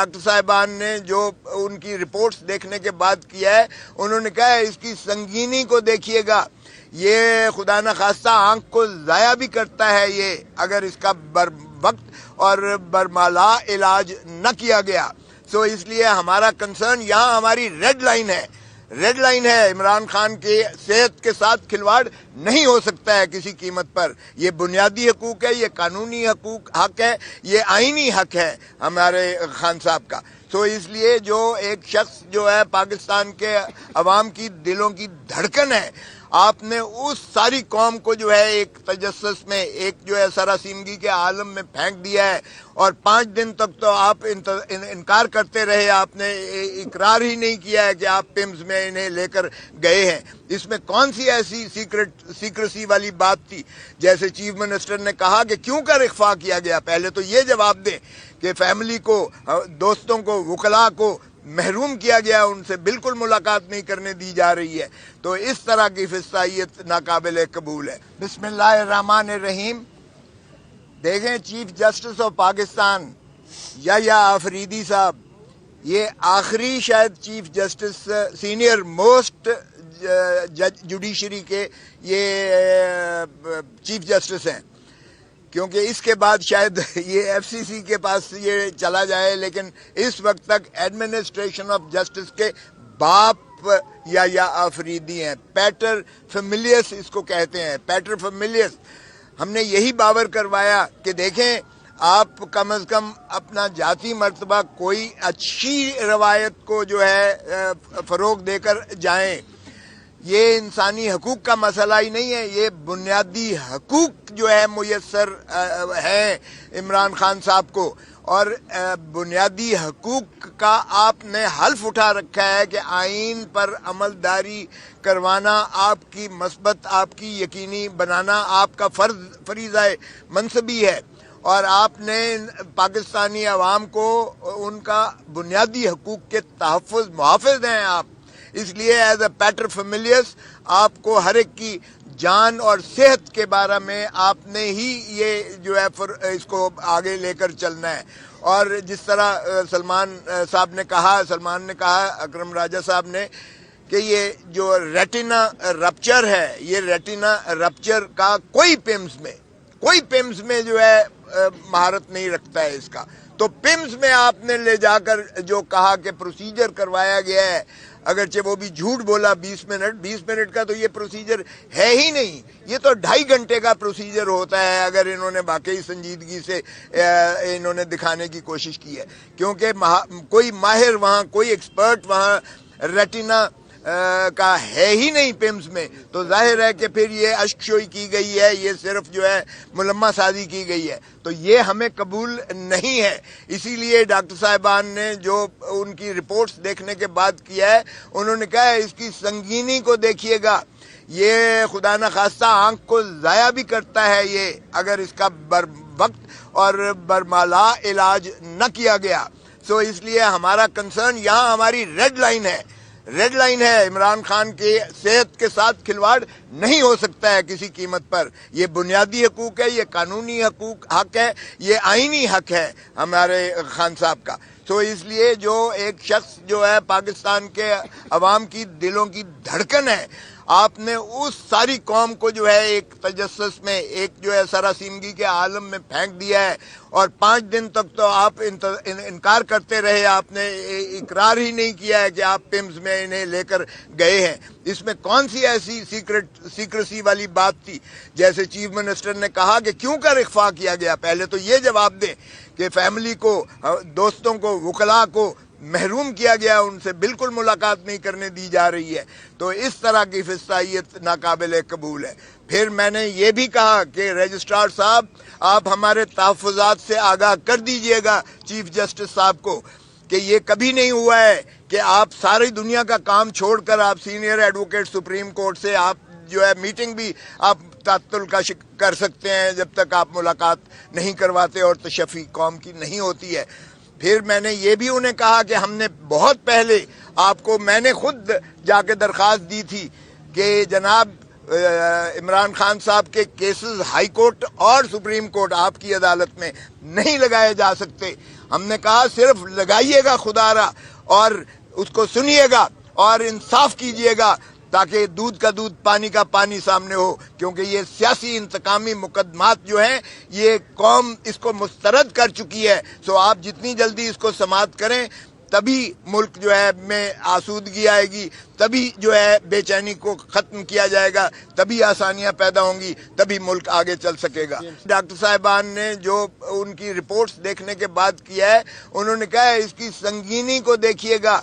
Doctor صاحبان نے جو ان کی رپورٹس دیکھنے کے بعد کیا ہے، انہوں نے کہا ہے اس کی سنگینی کو دیکھیے گا، یہ خدا نخواستہ آنکھ کو ضائع بھی کرتا ہے یہ، اگر اس کا بر وقت اور برملا علاج نہ کیا گیا۔ سو اس لیے ہمارا کنسرن یہاں ہماری ریڈ لائن ہے، عمران خان کی صحت کے ساتھ کھلواڑ نہیں ہو سکتا ہے کسی قیمت پر۔ یہ بنیادی حقوق ہے، یہ قانونی حق ہے، یہ آئینی حق ہے ہمارے خان صاحب کا۔ تو اس لیے جو ایک شخص جو ہے پاکستان کے عوام کی دلوں کی دھڑکن ہے، آپ نے اس ساری قوم کو جو ہے ایک تجسس میں، ایک جو ہے سراسیمگی کے عالم میں پھینک دیا ہے، اور 5 دن تک تو آپ انکار کرتے رہے، آپ نے اقرار ہی نہیں کیا ہے کہ آپ پیمز میں انہیں لے کر گئے ہیں۔ اس میں کون سی ایسی سیکریسی والی بات تھی؟ جیسے چیف منسٹر نے کہا کہ کیوں کر اخفا کیا گیا، پہلے تو یہ جواب دیں کہ فیملی کو، دوستوں کو، وکلاء کو محروم کیا گیا، ان سے بالکل ملاقات نہیں کرنے دی جا رہی ہے۔ تو اس طرح کی فسطائیت ناقابل قبول ہے۔ بسم اللہ الرحمن الرحیم۔ دیکھیں، چیف جسٹس آف پاکستان یحییٰ آفریدی صاحب، یہ آخری شاید chief justice, senior most judiciary کے یہ چیف جسٹس ہیں، کیونکہ اس کے بعد شاید یہ ایف سی سی کے پاس یہ چلا جائے، لیکن اس وقت تک ایڈمنسٹریشن آف جسٹس کے باپ یحییٰ آفریدی ہیں۔ پیٹر فیملیس اس کو کہتے ہیں، پیٹر فیملیس۔ ہم نے یہی باور کروایا کہ دیکھیں، آپ کم از کم اپنا ذاتی مرتبہ کوئی اچھی روایت کو جو ہے فروغ دے کر جائیں۔ یہ انسانی حقوق کا مسئلہ ہی نہیں ہے، یہ بنیادی حقوق جو ہے میسر ہیں عمران خان صاحب کو، اور بنیادی حقوق کا آپ نے حلف اٹھا رکھا ہے کہ آئین پر عمل داری کروانا آپ کی مثبت، آپ کی یقینی بنانا آپ کا فریضہ منصبی ہے، اور آپ نے پاکستانی عوام کو ان کا بنیادی حقوق کے محافظ ہیں آپ۔ اس لیے ایز اے پیٹر فیملیس آپ کو ہر ایک کی جان اور صحت کے بارے میں آپ نے ہی یہ جو ہے اس کو آگے لے کر چلنا ہے۔ اور جس طرح سلمان نے کہا اکرم راجہ صاحب نے کہ یہ جو ریٹینا رپچر ہے، یہ ریٹینا رپچر کا کوئی پیمز میں جو ہے مہارت نہیں رکھتا ہے اس کا۔ تو پیمز میں آپ نے لے جا کر جو کہا کہ پروسیجر کروایا گیا ہے، اگرچہ وہ بھی جھوٹ بولا، 20 منٹ کا تو یہ پروسیجر ہے ہی نہیں، یہ تو 2.5 گھنٹے کا پروسیجر ہوتا ہے اگر انہوں نے واقعی سنجیدگی سے انہوں نے دکھانے کی کوشش کی ہے، کیونکہ کوئی ماہر وہاں، کوئی ایکسپرٹ وہاں ریٹینا کا ہے ہی نہیں پیمز میں، تو ظاہر ہے کہ پھر یہ اشک شوئی کی گئی ہے، یہ صرف جو ہے ملمہ سازی کی گئی ہے، تو یہ ہمیں قبول نہیں ہے۔ اسی لیے ڈاکٹر صاحبان نے جو ان کی رپورٹس دیکھنے کے بعد کیا ہے، انہوں نے کہا ہے اس کی سنگینی کو دیکھیے گا، یہ خدا نخواستہ آنکھ کو ضائع بھی کرتا ہے یہ، اگر اس کا بر وقت اور برملا علاج نہ کیا گیا۔ سو اس لیے ہمارا کنسرن یہاں ہماری ریڈ لائن ہے، عمران خان کی صحت کے ساتھ کھلواڑ نہیں ہو سکتا ہے کسی قیمت پر۔ یہ بنیادی حقوق ہے، یہ قانونی حق ہے، یہ آئینی حق ہے ہمارے خان صاحب کا۔ تو اس لیے جو ایک شخص جو ہے پاکستان کے عوام کی دلوں کی دھڑکن ہے، آپ نے اس ساری قوم کو جو ہے ایک تجسس میں، ایک جو ہے سراسیمگی کے عالم میں پھینک دیا ہے، اور 5 دن تک تو آپ انکار کرتے رہے، آپ نے اقرار ہی نہیں کیا ہے کہ آپ پیمز میں انہیں لے کر گئے ہیں۔ اس میں کون سی ایسی سیکریسی والی بات تھی؟ جیسے چیف منسٹر نے کہا کہ کیوں کر اخفا کیا گیا، پہلے تو یہ جواب دیں کہ فیملی کو، دوستوں کو، وکلاء کو محروم کیا گیا، ان سے بالکل ملاقات نہیں کرنے دی جا رہی ہے۔ تو اس طرح کی فسطائیت ناقابل قبول ہے۔ پھر میں نے یہ بھی کہا کہ رجسٹرار صاحب، آپ ہمارے تحفظات سے آگاہ کر دیجئے گا چیف جسٹس صاحب کو کہ یہ کبھی نہیں ہوا ہے کہ آپ ساری دنیا کا کام چھوڑ کر آپ سینئر ایڈوکیٹ سپریم کورٹ سے آپ جو ہے میٹنگ بھی آپ تعطل کا کر سکتے ہیں جب تک آپ ملاقات نہیں کرواتے اور تشفی قوم کی نہیں ہوتی ہے۔ پھر میں نے یہ بھی انہیں کہا کہ ہم نے بہت پہلے آپ کو، میں نے خود جا کے درخواست دی تھی کہ جناب عمران خان صاحب کے کیسز ہائی کورٹ اور سپریم کورٹ، آپ کی عدالت میں نہیں لگائے جا سکتے۔ ہم نے کہا صرف لگائیے گا خدا را اور اس کو سنیے گا اور انصاف کیجئے گا تاکہ دودھ کا دودھ پانی کا پانی سامنے ہو، کیونکہ یہ سیاسی انتقامی مقدمات جو ہیں یہ قوم اس کو مسترد کر چکی ہے. سو آپ جتنی جلدی اس کو سماعت کریں تبھی ملک جو ہے میں آسودگی آئے گی، تبھی جو ہے بے چینی کو ختم کیا جائے گا، تبھی آسانیاں پیدا ہوں گی، تبھی ملک آگے چل سکے گا. ڈاکٹر صاحبان نے جو ان کی رپورٹس دیکھنے کے بعد کیا ہے، انہوں نے کہا ہے اس کی سنگینی کو دیکھیے گا،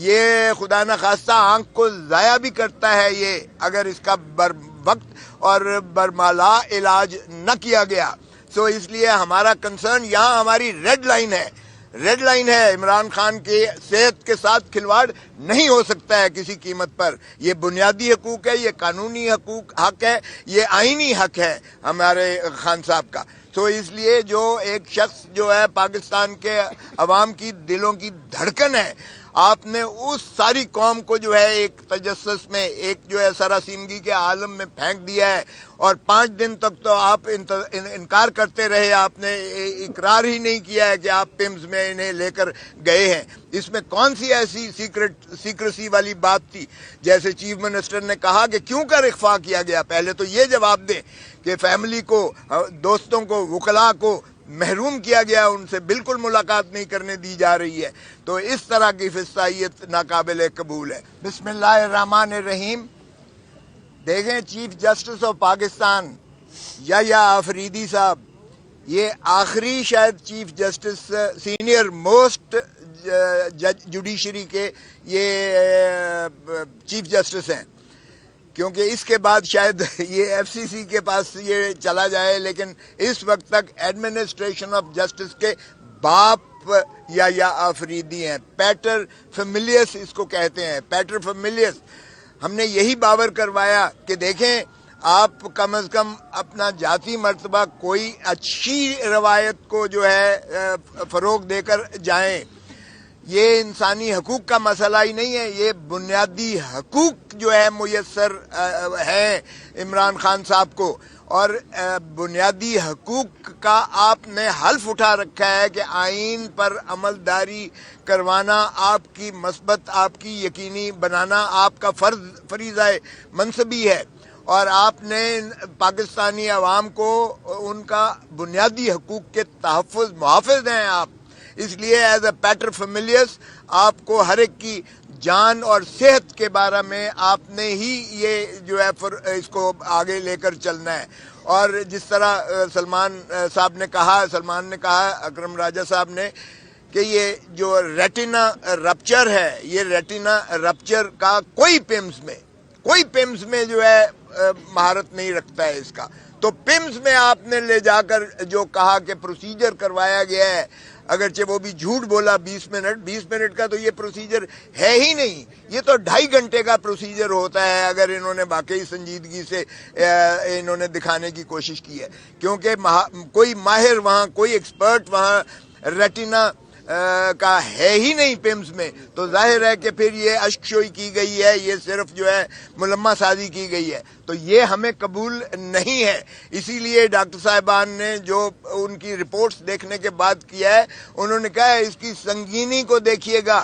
یہ خدا نخواستہ آنکھ کو ضائع بھی کرتا ہے یہ اگر اس کا بر وقت اور برمالا علاج نہ کیا گیا. سو اس لیے ہمارا کنسرن یہاں ہماری ریڈ لائن ہے. عمران خان کی صحت کے ساتھ کھلواڑ نہیں ہو سکتا ہے کسی قیمت پر. یہ بنیادی حقوق ہے، یہ قانونی حق ہے، یہ آئینی حق ہے ہمارے خان صاحب کا. تو اس لیے جو ایک شخص جو ہے پاکستان کے عوام کی دلوں کی دھڑکن ہے، آپ نے اس ساری قوم کو جو ہے ایک تجسس میں، ایک جو ہے سراسیمگی کے عالم میں پھینک دیا ہے. اور 5 دن تک تو آپ انکار کرتے رہے، آپ نے اقرار ہی نہیں کیا ہے کہ آپ پیمز میں انہیں لے کر گئے ہیں. اس میں کون سی ایسی سیکریسی والی بات تھی؟ جیسے چیف منسٹر نے کہا کہ کیوں کر اخفا کیا گیا، پہلے تو یہ جواب دیں کہ فیملی کو، دوستوں کو، وکلاء کو محروم کیا گیا، ان سے بالکل ملاقات نہیں کرنے دی جا رہی ہے. تو اس طرح کی فسطائیت ناقابل قبول ہے. بسم اللہ الرحمن الرحیم. دیکھیں چیف جسٹس آف پاکستان یا آفریدی صاحب، یہ آخری شاید chief justice senior most judiciary کے یہ چیف جسٹس ہیں، کیونکہ اس کے بعد شاید یہ ایف سی سی کے پاس یہ چلا جائے. لیکن اس وقت تک ایڈمنسٹریشن آف جسٹس کے باپ یا آفریدی ہیں. پیٹر فیملیس اس کو کہتے ہیں، پیٹر فیملیس. ہم نے یہی باور کروایا کہ دیکھیں آپ کم از کم اپنا ذاتی مرتبہ کوئی اچھی روایت کو جو ہے فروغ دے کر جائیں. یہ انسانی حقوق کا مسئلہ ہی نہیں ہے، یہ بنیادی حقوق جو ہے میسر ہیں عمران خان صاحب کو. اور بنیادی حقوق کا آپ نے حلف اٹھا رکھا ہے کہ آئین پر عملداری کروانا آپ کی مثبت، آپ کی یقینی بنانا آپ کا فریضہ منصبی ہے. اور آپ نے پاکستانی عوام کو ان کا بنیادی حقوق کے محافظ ہیں آپ. اس لیے ایز اے پیٹر فیملیس آپ کو ہر ایک کی جان اور صحت کے بارے میں آپ نے ہی یہ جو ہے اس کو آگے لے کر چلنا ہے. اور جس طرح سلمان نے کہا اکرم راجہ صاحب نے کہ یہ جو ریٹینا رپچر ہے، یہ ریٹینا رپچر کا کوئی پیمز میں جو ہے مہارت نہیں رکھتا ہے اس کا. تو پیمز میں آپ نے لے جا کر جو کہا کہ پروسیجر کروایا گیا ہے، اگرچہ وہ بھی جھوٹ بولا 20 منٹ کا تو یہ پروسیجر ہے ہی نہیں. یہ تو 2.5 گھنٹے کا پروسیجر ہوتا ہے اگر انہوں نے واقعی سنجیدگی سے انہوں نے دکھانے کی کوشش کی ہے. کیونکہ کوئی ماہر وہاں، کوئی ایکسپرٹ وہاں ریٹینا کا ہے ہی نہیں پیمز میں. تو ظاہر ہے کہ پھر یہ اشکشوئی کی گئی ہے، یہ صرف جو ہے ملمہ سازی کی گئی ہے. تو یہ ہمیں قبول نہیں ہے. اسی لیے ڈاکٹر صاحبان نے جو ان کی رپورٹس دیکھنے کے بعد کیا ہے، انہوں نے کہا ہے اس کی سنگینی کو دیکھیے گا،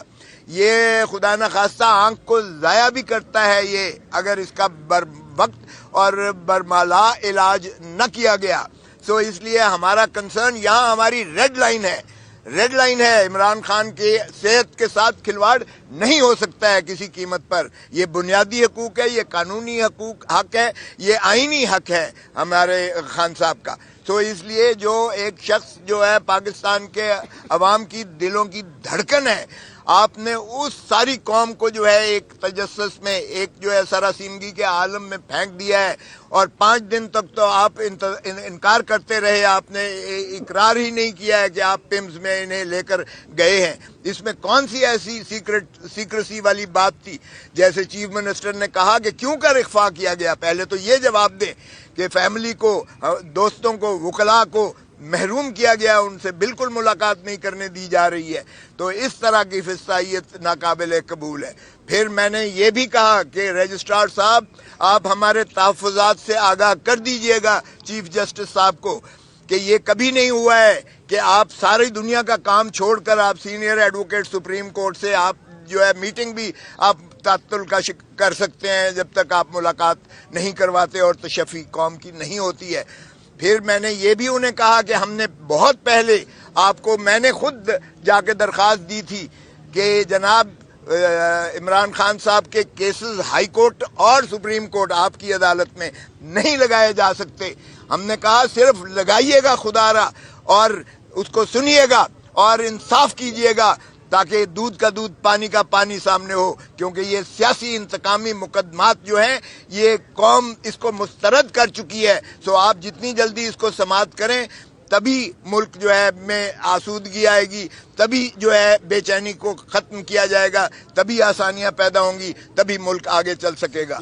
یہ خدا نخواستہ آنکھ کو ضائع بھی کرتا ہے یہ اگر اس کا بر وقت اور برمالا علاج نہ کیا گیا. سو اس لیے ہمارا کنسرن یہاں ہماری ریڈ لائن ہے. عمران خان کی صحت کے ساتھ کھلواڑ نہیں ہو سکتا ہے کسی قیمت پر. یہ بنیادی حقوق ہے، یہ قانونی حق ہے، یہ آئینی حق ہے ہمارے خان صاحب کا. تو اس لیے جو ایک شخص جو ہے پاکستان کے عوام کی دلوں کی دھڑکن ہے، آپ نے اس ساری قوم کو جو ہے ایک تجسس میں، ایک جو ہے سراسیمگی کے عالم میں پھینک دیا ہے. اور 5 دن تک تو آپ انکار کرتے رہے، آپ نے اقرار ہی نہیں کیا ہے کہ آپ پیمز میں انہیں لے کر گئے ہیں. اس میں کون سی ایسی سیکریسی والی بات تھی؟ جیسے چیف منسٹر نے کہا کہ کیوں کر اخفا کیا گیا، پہلے تو یہ جواب دیں کہ فیملی کو، دوستوں کو، وکلاء کو محروم کیا گیا، ان سے بالکل ملاقات نہیں کرنے دی جا رہی ہے. تو اس طرح کی فسطائیت ناقابل قبول ہے. پھر میں نے یہ بھی کہا کہ رجسٹرار صاحب آپ ہمارے تحفظات سے آگاہ کر دیجئے گا چیف جسٹس صاحب کو کہ یہ کبھی نہیں ہوا ہے کہ آپ ساری دنیا کا کام چھوڑ کر آپ سینئر ایڈوکیٹ سپریم کورٹ سے آپ جو ہے میٹنگ بھی آپ تعطل کا کر سکتے ہیں جب تک آپ ملاقات نہیں کرواتے اور تشفی قوم کی نہیں ہوتی ہے. پھر میں نے یہ بھی انہیں کہا کہ ہم نے بہت پہلے آپ کو میں نے خود جا کے درخواست دی تھی کہ جناب عمران خان صاحب کے کیسز ہائی کورٹ اور سپریم کورٹ آپ کی عدالت میں نہیں لگائے جا سکتے. ہم نے کہا صرف لگائیے گا خدا را اور اس کو سنیے گا اور انصاف کیجئے گا تاکہ دودھ کا دودھ پانی کا پانی سامنے ہو، کیونکہ یہ سیاسی انتقامی مقدمات جو ہیں یہ قوم اس کو مسترد کر چکی ہے. سو آپ جتنی جلدی اس کو سماعت کریں تبھی ملک جو ہے میں آسودگی آئے گی، تبھی جو ہے بے چینی کو ختم کیا جائے گا، تبھی آسانیاں پیدا ہوں گی، تبھی ملک آگے چل سکے گا.